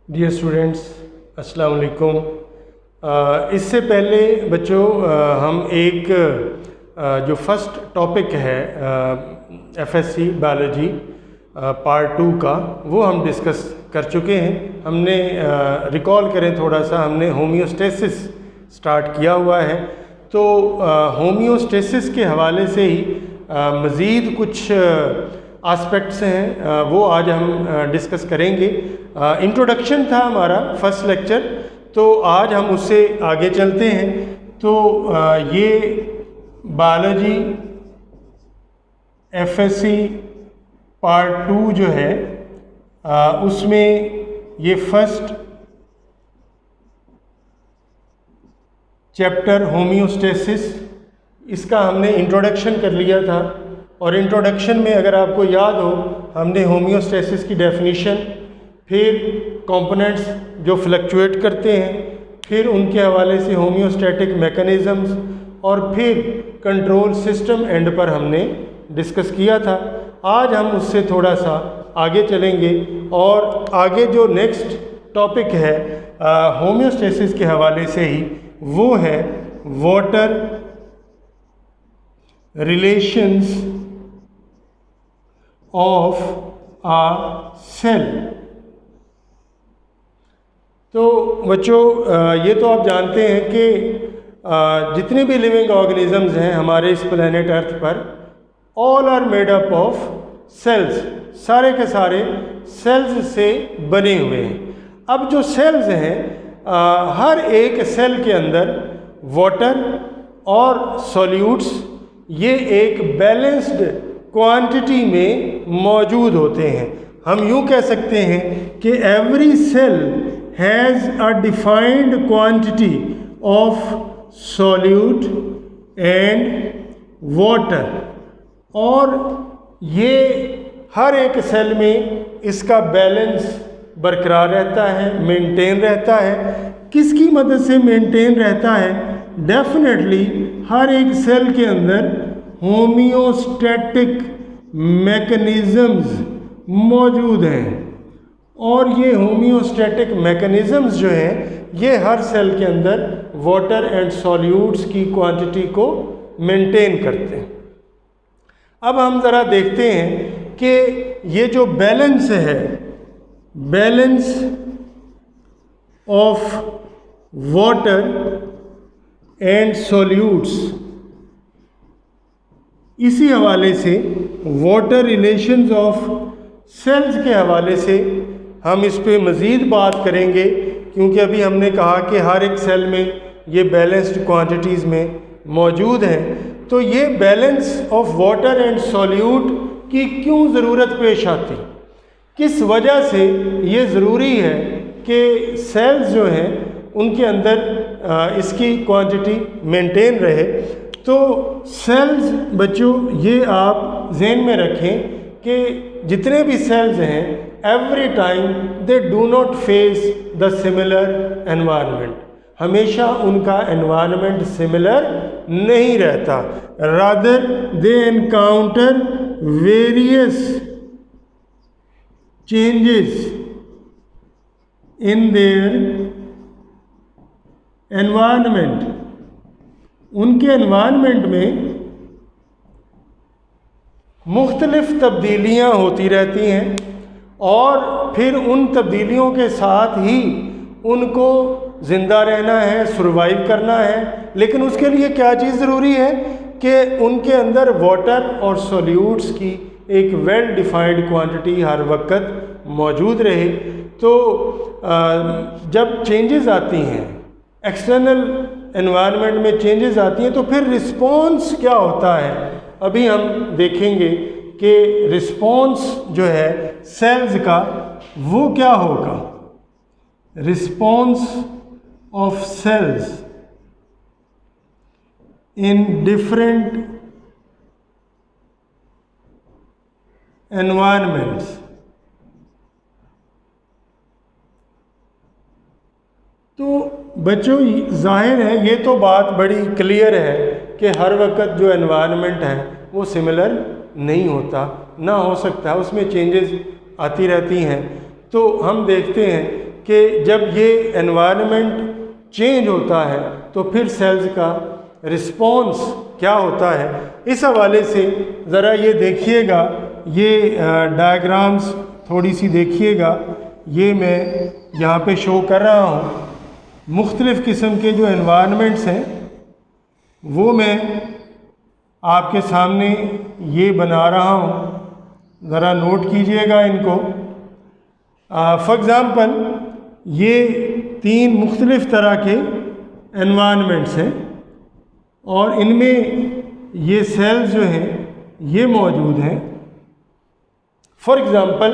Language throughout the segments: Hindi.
डियर स्टूडेंट्स, अस्सलाम वालेकुम। इससे पहले बच्चों हम एक जो फर्स्ट टॉपिक है एफएससी बायोलॉजी पार्ट 2 का वो हम डिस्कस कर चुके हैं। हमने रिकॉल करें थोड़ा सा, हमने होम्योस्टेसिस स्टार्ट किया हुआ है। तो होम्योस्टेसिस के हवाले से ही मज़ीद कुछ एस्पेक्ट्स हैं वो आज हम डिस्कस करेंगे। इंट्रोडक्शन था हमारा फर्स्ट लेक्चर, तो आज हम उससे आगे चलते हैं। तो ये बायोलॉजी एफएससी पार्ट 2 जो है उसमें ये फर्स्ट चैप्टर होम्योस्टेसिस, इसका हमने इंट्रोडक्शन कर लिया था। और इंट्रोडक्शन में अगर आपको याद हो, हमने होम्योस्टेसिस की डेफिनीशन, फिर कंपोनेंट्स जो फ्लक्चुएट करते हैं, फिर उनके हवाले से होम्योस्टैटिक मैकेनिज़म्स, और फिर कंट्रोल सिस्टम एंड पर हमने डिस्कस किया था। आज हम उससे थोड़ा सा आगे चलेंगे और आगे जो नेक्स्ट टॉपिक है होम्योस्टेसिस के हवाले से ही, वो है water relations of a cell. तो बच्चों ये तो आप जानते हैं कि जितने भी लिविंग ऑर्गेनिजम्स हैं हमारे इस प्लेनेट अर्थ पर, all are made up of cells, सारे के सारे सेल्स से बने हुए हैं। अब जो सेल्स हैं हर एक सेल के अंदर वाटर और सॉल्यूट्स ये एक बैलेंस्ड क्वांटिटी में मौजूद होते हैं। हम यूँ कह सकते हैं कि every cell has a defined quantity of solute and water, और ये हर एक सेल में इसका बैलेंस बरकरार रहता है, मेंटेन रहता है। किसकी मदद से मेंटेन रहता है? डेफिनेटली हर एक सेल के अंदर होम्योस्टैटिक मैकेनिज़म्स मौजूद हैं, और ये होम्योस्टैटिक मैकेनिज़म्स जो हैं ये हर सेल के अंदर वाटर एंड सॉल्यूट्स की क्वांटिटी को मेंटेन करते हैं। अब हम ज़रा देखते हैं कि ये जो बैलेंस है, balance of water and solutes, इसी हवाले से वाटर रिलेशंस ऑफ सेल्स के हवाले से हम इस पे मज़ीद बात करेंगे, क्योंकि अभी हमने कहा कि हर एक सेल में ये बैलेंस्ड क्वांटिटीज़ में मौजूद हैं। तो ये balance of water and solute की क्यों ज़रूरत पेश आती, किस वजह से ये ज़रूरी है कि सेल्स जो हैं उनके अंदर इसकी क्वांटिटी मेंटेन रहे। तो सेल्स बच्चों ये आप जहन में रखें कि जितने भी सेल्स हैं every time they do not face the similar environment, हमेशा उनका एनवायरनमेंट सिमिलर नहीं रहता। Rather they encounter various changes in their environment, उनके एनवायरनमेंट में मुख्तलिफ तब्दीलियाँ होती रहती हैं, और फिर उन तब्दीलियों के साथ ही उनको ज़िंदा रहना है, सर्वाइव करना है। लेकिन उसके लिए क्या चीज़ ज़रूरी है कि उनके अंदर वाटर और सॉल्यूट्स की एक वेल डिफाइंड क्वांटिटी हर वक्त मौजूद रहे। तो जब चेंजेस आती हैं, एक्सटर्नल एनवायरनमेंट में चेंजेस आती हैं, तो फिर रिस्पॉन्स क्या होता है अभी हम देखेंगे कि रिस्पॉन्स जो है सेल्स का वो क्या होगा। Response of cells in different environments. तो बच्चों जाहिर है ये तो बात बड़ी क्लियर है कि हर वक्त जो एनवायरनमेंट है वो सिमिलर नहीं होता, ना हो सकता, उसमें चेंजेस आती रहती हैं। तो हम देखते हैं कि जब ये एनवायरनमेंट चेंज होता है तो फिर सेल्स का रिस्पॉन्स क्या होता है। इस हवाले से ज़रा ये देखिएगा, ये डायग्राम्स थोड़ी सी देखिएगा, ये मैं यहाँ पे शो कर रहा हूँ। मुख्तलिफ़ किस्म के जो एनवायरनमेंट्स हैं वो मैं आपके सामने ये बना रहा हूँ, ज़रा नोट कीजिएगा इनको। फॉर एग्ज़ाम्पल ये 3 मुख्तलिफ़ तरह के एनवायरनमेंट्स हैं और इनमें ये सेल्स जो हैं ये मौजूद हैं। फॉर एग्ज़ाम्पल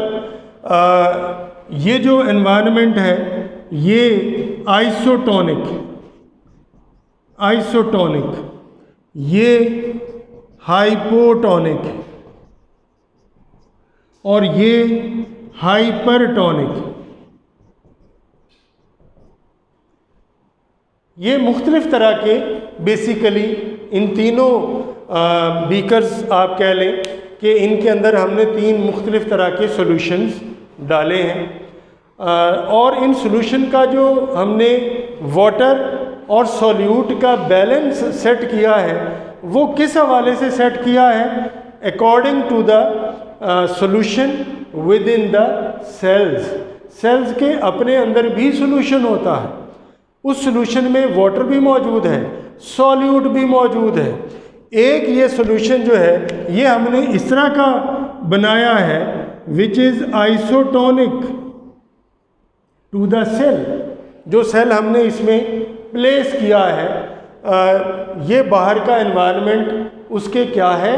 ये जो एनवायरनमेंट है ये आइसोटोनिक, ये हाइपोटोनिक और ये हाइपरटोनिक। ये मुख्तलिफ़ तरह के बेसिकली इन तीनों बीकर्स आप कह लें कि इनके अंदर हमने 3 मुख्तलिफ़ तरह के सॉल्यूशंस डाले हैं और इन सॉल्यूशन का जो हमने वाटर और सॉल्यूट का बैलेंस सेट किया है वो किस हवाले से सेट किया है, according to the solution within the cells के अपने अंदर भी सॉल्यूशन होता है, उस सॉल्यूशन में वाटर भी मौजूद है, सॉल्यूट भी मौजूद है। एक ये सॉल्यूशन जो है ये हमने इस तरह का बनाया है which is isotonic to the cell. जो सेल हमने इसमें प्लेस किया है ये बाहर का एनवायरनमेंट उसके क्या है,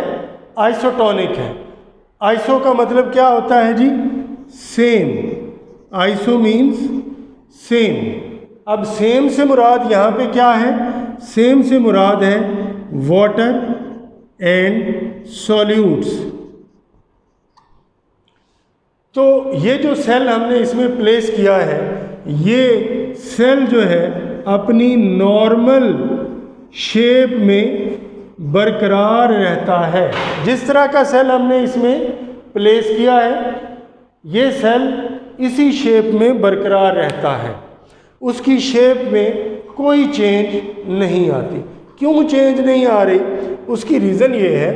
आइसोटोनिक है। आइसो का मतलब क्या होता है जी, सेम। Iso means same. अब सेम से मुराद यहाँ पे क्या है, सेम से मुराद है वाटर एंड सॉल्यूट्स। तो ये जो सेल हमने इसमें प्लेस किया है ये सेल जो है अपनी नॉर्मल शेप में बरकरार रहता है। जिस तरह का सेल हमने इसमें प्लेस किया है ये सेल इसी शेप में बरकरार रहता है, उसकी शेप में कोई चेंज नहीं आती। क्यों चेंज नहीं आ रही, उसकी रीज़न ये है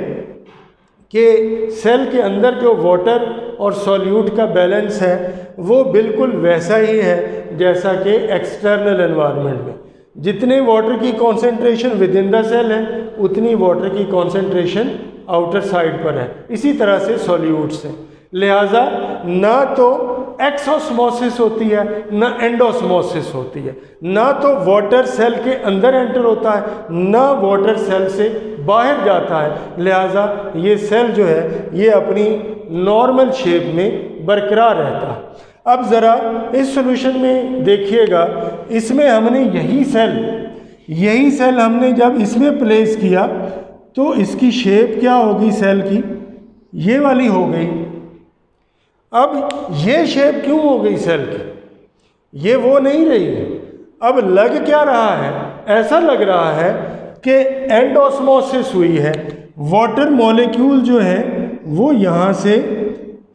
कि सेल के अंदर जो वाटर और सॉल्यूट का बैलेंस है वो बिल्कुल वैसा ही है जैसा कि एक्सटर्नल एनवायरनमेंट में। जितने वाटर की concentration within the cell है उतनी वाटर की कॉन्सेंट्रेशन आउटर साइड पर है, इसी तरह से सॉल्यूट्स हैं। लिहाजा ना तो एक्सोस्मोसिस होती है ना एंडोस्मोसिस होती है, ना तो वाटर सेल के अंदर एंटर होता है ना वाटर सेल से बाहर जाता है। लिहाजा ये सेल जो है ये अपनी नॉर्मल शेप में बरकरार रहता है। अब ज़रा इस सॉल्यूशन में देखिएगा, इसमें हमने यही सेल हमने जब इसमें प्लेस किया तो इसकी शेप क्या होगी सेल की, ये वाली हो गई। अब ये शेप क्यों हो गई सेल की, ये वो नहीं रही है। अब लग क्या रहा है, ऐसा लग रहा है कि एंडोस्मोसिस हुई है, वाटर मॉलिक्यूल जो है वो यहाँ से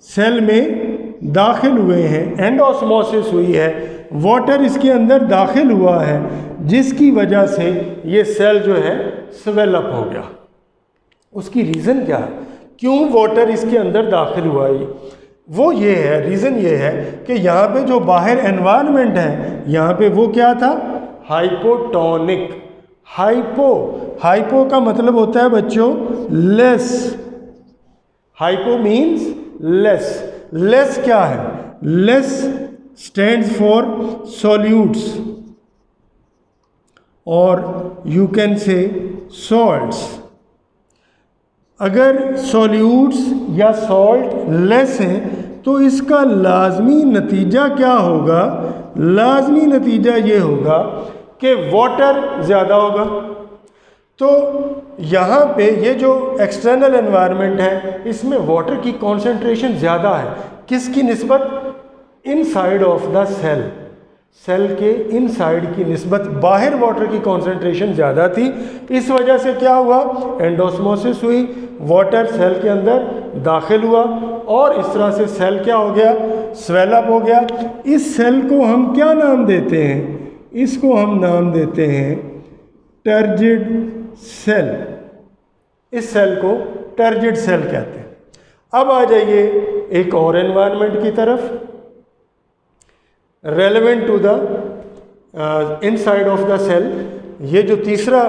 सेल में दाखिल हुए हैं, एंडोस्मोसिस हुई है, वाटर इसके अंदर दाखिल हुआ है जिसकी वजह से ये सेल जो है स्वेल अप हो गया। उसकी रीज़न क्या है, क्यों वाटर इसके अंदर दाखिल हुआ है, वो ये है, रीज़न ये है कि यहाँ पे जो बाहर एनवायरनमेंट है यहाँ पे वो क्या था, हाइपोटोनिक। हाइपो का मतलब होता है बच्चों लेस। हाइपो मीन्स लेस क्या है, लेस स्टैंड्स फॉर सॉल्यूट्स और यू कैन से सॉल्ट्स। अगर सॉल्यूट्स या सॉल्ट लेस हैं तो इसका लाजमी नतीजा क्या होगा, लाजमी नतीजा ये होगा कि वाटर ज़्यादा होगा। तो यहाँ पे ये जो एक्सटर्नल एनवायरनमेंट है इसमें वाटर की कॉन्सेंट्रेशन ज़्यादा है, किसकी निस्बत, इनसाइड ऑफ द सेल के इनसाइड की निस्बत बाहर वाटर की कॉन्सेंट्रेशन ज़्यादा थी। इस वजह से क्या हुआ, एंडोस्मोसिस हुई, वाटर सेल के अंदर दाखिल हुआ और इस तरह से सेल क्या हो गया, स्वेल अप हो गया। इस सेल को हम क्या नाम देते हैं? इसको हम नाम देते हैं टर्जिड सेल। इस सेल को टर्जिड सेल कहते हैं। अब आ जाइए एक और एनवायरनमेंट की तरफ, relevant to the inside of the cell. ये जो तीसरा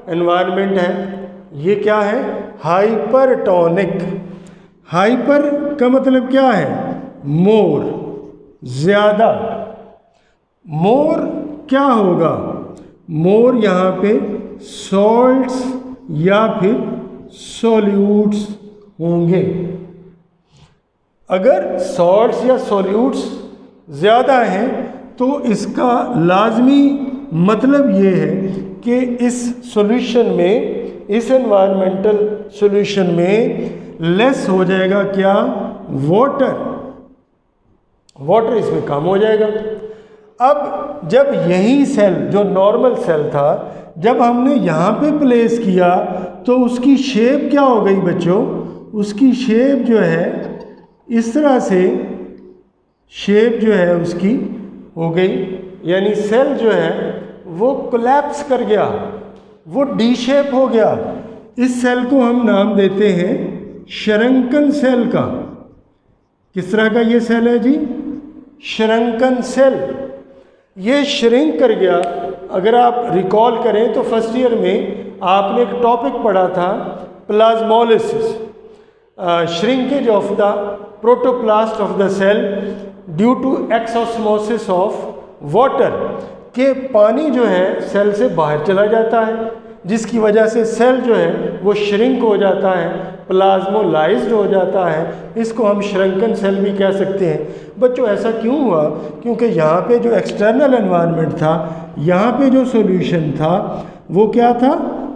एनवायरनमेंट है ये क्या है? हाइपरटोनिक। हाइपर का मतलब क्या है? मोर, ज़्यादा। मोर क्या होगा? मोर यहाँ पे सॉल्ट्स या फिर सॉल्यूट्स होंगे। अगर सॉल्ट्स या सॉल्यूट्स ज़्यादा हैं तो इसका लाजमी मतलब ये है कि इस सॉल्यूशन में, इस एनवायरमेंटल सॉल्यूशन में लेस हो जाएगा क्या? वाटर। वाटर इसमें कम हो जाएगा। अब जब यही सेल जो नॉर्मल सेल था, जब हमने यहाँ पे प्लेस किया तो उसकी शेप क्या हो गई बच्चों? उसकी शेप जो है इस तरह से शेप जो है उसकी हो गई, यानी सेल जो है वो कोलैप्स कर गया, वो डी शेप हो गया। इस सेल को हम नाम देते हैं श्रंकन सेल का। किस तरह का ये सेल है जी? श्रंकन सेल। ये श्रिंक कर गया। अगर आप रिकॉल करें तो फर्स्ट ईयर में आपने एक टॉपिक पढ़ा था plasmolysis, shrinkage of the protoplast of the cell due to exosmosis of water, के पानी जो है सेल से बाहर चला जाता है, जिसकी वजह से सेल जो है वो श्रिंक हो जाता है, प्लाज्मोलाइज्ड हो जाता है। इसको हम श्रंकन सेल भी कह सकते हैं। बच्चों ऐसा क्यों हुआ? क्योंकि यहाँ पे जो एक्सटर्नल एनवायरनमेंट था, यहाँ पे जो सॉल्यूशन था वो क्या था?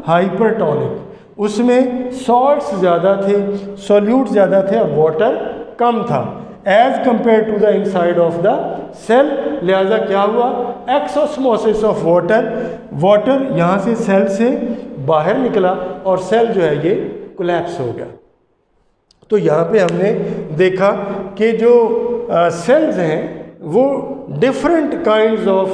हाइपरटोनिक। उसमें सॉल्ट्स ज़्यादा थे, सॉल्यूट ज़्यादा थे और वाटर कम था as compare to the inside of the cell. लिहाजा क्या हुआ? Exosmosis of water. वाटर यहाँ से सेल से बाहर निकला और सेल जो है ये कोलैप्स हो गया। तो यहाँ पे हमने देखा कि जो सेल्स हैं वो डिफरेंट काइंड्स ऑफ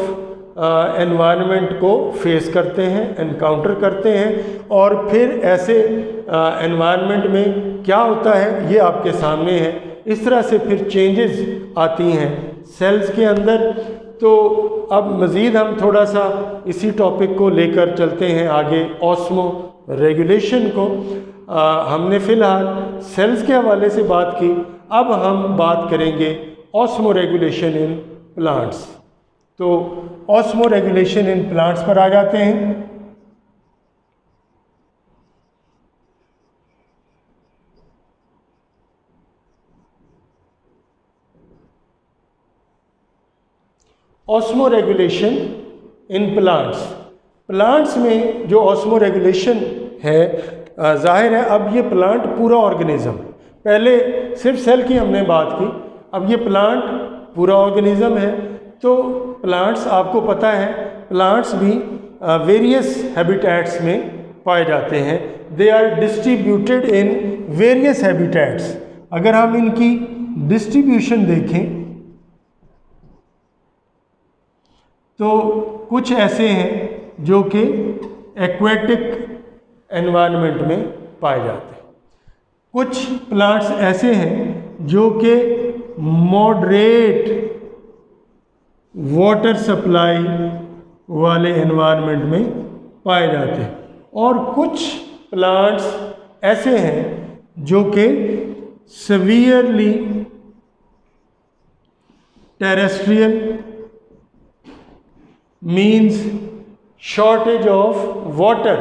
एनवायरनमेंट को फेस करते हैं, एनकाउंटर करते हैं, और फिर ऐसे एनवायरनमेंट में क्या होता है ये आपके सामने है। इस तरह से फिर चेंजेस आती हैं सेल्स के अंदर। तो अब मज़ीद हम थोड़ा सा इसी टॉपिक को लेकर चलते हैं आगे, ऑस्मो रेगुलेशन को। हमने फ़िलहाल सेल्स के हवाले से बात की, अब हम बात करेंगे ऑस्मो रेगुलेशन इन प्लांट्स। तो ऑस्मो रेगुलेशन इन प्लांट्स पर आ जाते हैं। Osmo regulation in plants. Plants में जो ऑस्मो रेगुलेशन है, जाहिर है अब ये प्लांट पूरा ऑर्गेनिज्म, पहले सिर्फ सेल की हमने बात की, अब ये प्लांट पूरा ऑर्गेनिज्म है। तो प्लांट्स आपको पता है, प्लांट्स भी वेरियस हैबिटेट्स में पाए जाते हैं। They are distributed in various habitats. अगर हम इनकी डिस्ट्रीब्यूशन देखें तो कुछ ऐसे हैं जो कि एक्वेटिक एनवायरनमेंट में पाए जाते हैं, कुछ प्लांट्स ऐसे हैं जो कि मॉडरेट वाटर सप्लाई वाले एनवायरनमेंट में पाए जाते हैं, और कुछ प्लांट्स ऐसे हैं जो कि severely terrestrial means shortage of water,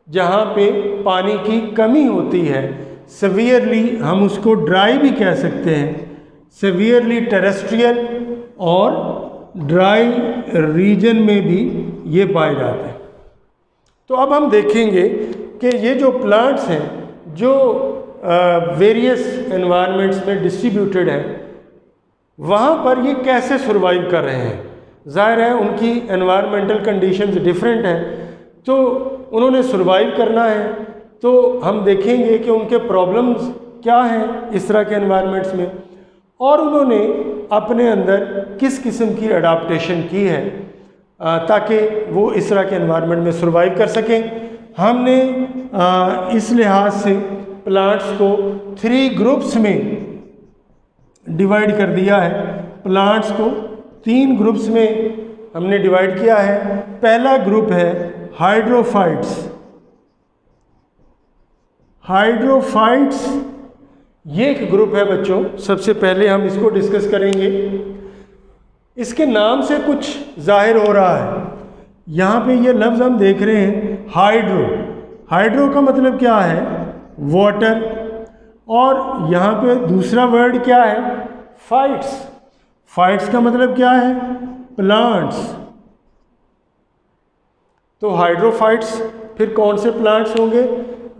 जहाँ पे पानी की कमी होती है। सीवियरली हम उसको ड्राई भी कह सकते हैं, सीवियरली टेरेस्ट्रियल और ड्राई रीजन में भी ये पाए जाते हैं। तो अब हम देखेंगे कि ये जो प्लांट्स हैं जो वेरियस एनवायरनमेंट्स में डिस्ट्रीब्यूटेड हैं, वहाँ पर ये कैसे सर्वाइव कर रहे हैं। ज़ाहिर है उनकी एनवायरमेंटल कंडीशंस डिफरेंट हैं, तो उन्होंने सर्वाइव करना है। तो हम देखेंगे कि उनके प्रॉब्लम्स क्या हैं इस तरह के एनवायरनमेंट्स में। और उन्होंने अपने अंदर किस किस्म की अडाप्टेशन की है ताकि वो इस तरह के एनवायरनमेंट में सर्वाइव कर सकें। हमने इस लिहाज से प्लांट्स को 3 ग्रुप्स में डिवाइड कर दिया है। प्लांट्स को 3 ग्रुप्स में हमने डिवाइड किया है। पहला ग्रुप है हाइड्रोफाइट्स। हाइड्रोफाइट्स ये एक ग्रुप है बच्चों, सबसे पहले हम इसको डिस्कस करेंगे। इसके नाम से कुछ जाहिर हो रहा है। यहाँ पे ये लफ्ज़ हम देख रहे हैं हाइड्रो। हाइड्रो का मतलब क्या है? वाटर। और यहाँ पे दूसरा वर्ड क्या है? फाइट्स। फाइट्स का मतलब क्या है? प्लांट्स। तो हाइड्रोफाइट्स फिर कौन से प्लांट्स होंगे?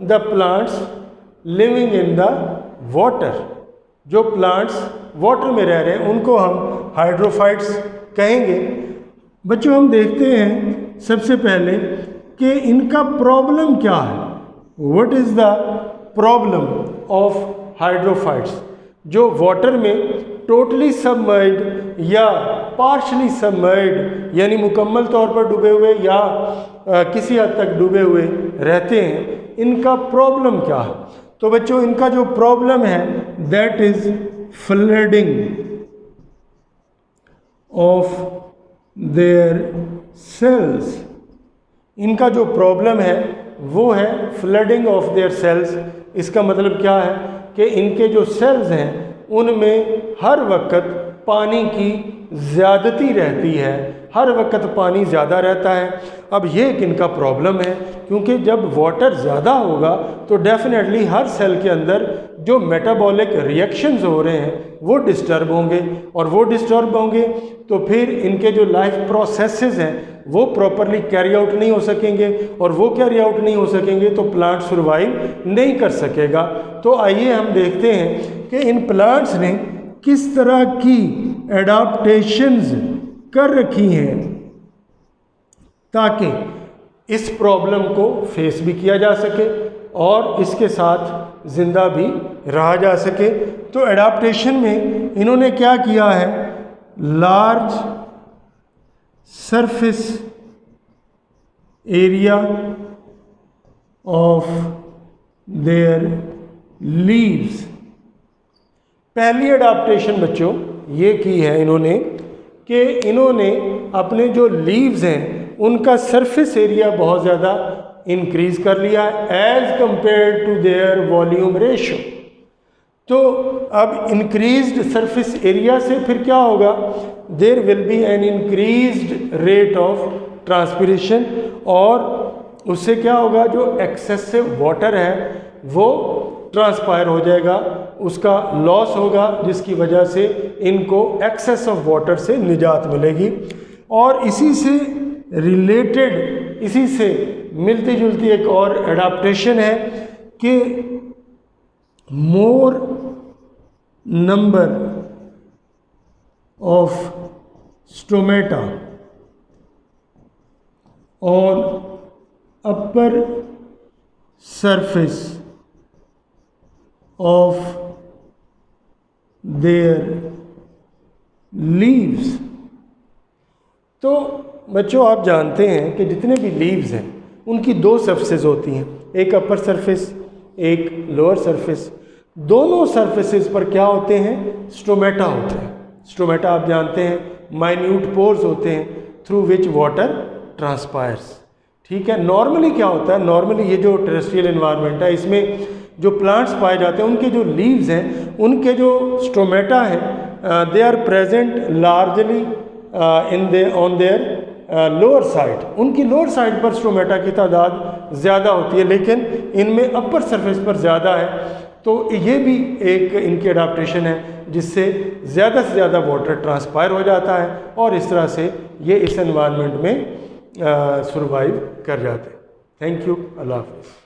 The plants living in the water. जो प्लांट्स वाटर में रह रहे हैं उनको हम हाइड्रोफाइट्स कहेंगे। बच्चों हम देखते हैं सबसे पहले कि इनका प्रॉब्लम क्या है। What is the problem of hydrophytes? जो वाटर में टोटली सबमर्ज्ड या पार्शली सबमर्ज्ड यानी मुकम्मल तौर पर डूबे हुए या किसी हद तक डूबे हुए रहते हैं, इनका प्रॉब्लम क्या है? तो बच्चों इनका जो प्रॉब्लम है that is flooding of their cells. इनका जो प्रॉब्लम है वो है फ्लडिंग ऑफ देयर सेल्स। इसका मतलब क्या है कि इनके जो सेल्स हैं उनमें हर वक्त पानी की ज़्यादती रहती है, हर वक्त पानी ज़्यादा रहता है। अब ये एक इनका प्रॉब्लम है, क्योंकि जब वाटर ज़्यादा होगा तो डेफिनेटली हर सेल के अंदर जो मेटाबॉलिक रिएक्शंस हो रहे हैं वो डिस्टर्ब होंगे, और वो डिस्टर्ब होंगे तो फिर इनके जो लाइफ प्रोसेसेस हैं वो प्रॉपरली कैरी आउट नहीं हो सकेंगे, और वो कैरी आउट नहीं हो सकेंगे तो प्लांट सर्वाइव नहीं कर सकेगा। तो आइए हम देखते हैं कि इन प्लांट्स ने किस तरह की एडाप्टेशंस कर रखी हैं ताकि इस प्रॉब्लम को फेस भी किया जा सके और इसके साथ ज़िंदा भी रहा जा सके। तो एडाप्टेशन में इन्होंने क्या किया है? Large surface area of their leaves. पहली एडाप्टेशन बच्चों ये की है इन्होंने कि इन्होंने अपने जो लीव्स हैं उनका सरफेस एरिया बहुत ज़्यादा इंक्रीज कर लिया as compare to their volume ratio. तो अब इंक्रीज्ड सरफेस एरिया से फिर क्या होगा? There will be an increased rate of transpiration, और उससे क्या होगा? जो एक्सेसिव वाटर है वो ट्रांसपायर हो जाएगा, उसका लॉस होगा, जिसकी वजह से इनको एक्सेस ऑफ वाटर से निजात मिलेगी। और इसी से रिलेटेड, इसी से मिलती जुलती एक और एडाप्टेशन है कि मोर number of stomata on upper surface of their leaves. तो बच्चों आप जानते हैं कि जितने भी लीव्स हैं उनकी 2 सरफेसेस होती हैं, एक अपर सरफेस एक लोअर सरफेस। दोनों सरफेसेस पर क्या होते हैं? स्टोमेटा होते हैं। स्टोमेटा आप जानते हैं माइन्यूट पोर्स होते हैं थ्रू विच वाटर ट्रांसपायर्स। ठीक है। नॉर्मली क्या होता है? नॉर्मली ये जो टेरेस्ट्रियल एनवायरनमेंट है इसमें जो प्लांट्स पाए जाते हैं उनके जो लीव्स हैं उनके जो स्टोमेटा हैं they are present largely on their lower side. उनकी लोअर साइड पर स्टोमेटा की तादाद ज़्यादा होती है, लेकिन इनमें अपर सरफेस पर ज़्यादा है। तो ये भी एक इनकी एडाप्टेशन है जिससे ज़्यादा से ज़्यादा वाटर ट्रांसपायर हो जाता है और इस तरह से ये इस एनवायरनमेंट में सर्वाइव कर जाते हैं। Thank you. अल्लाह हाफ़िज़।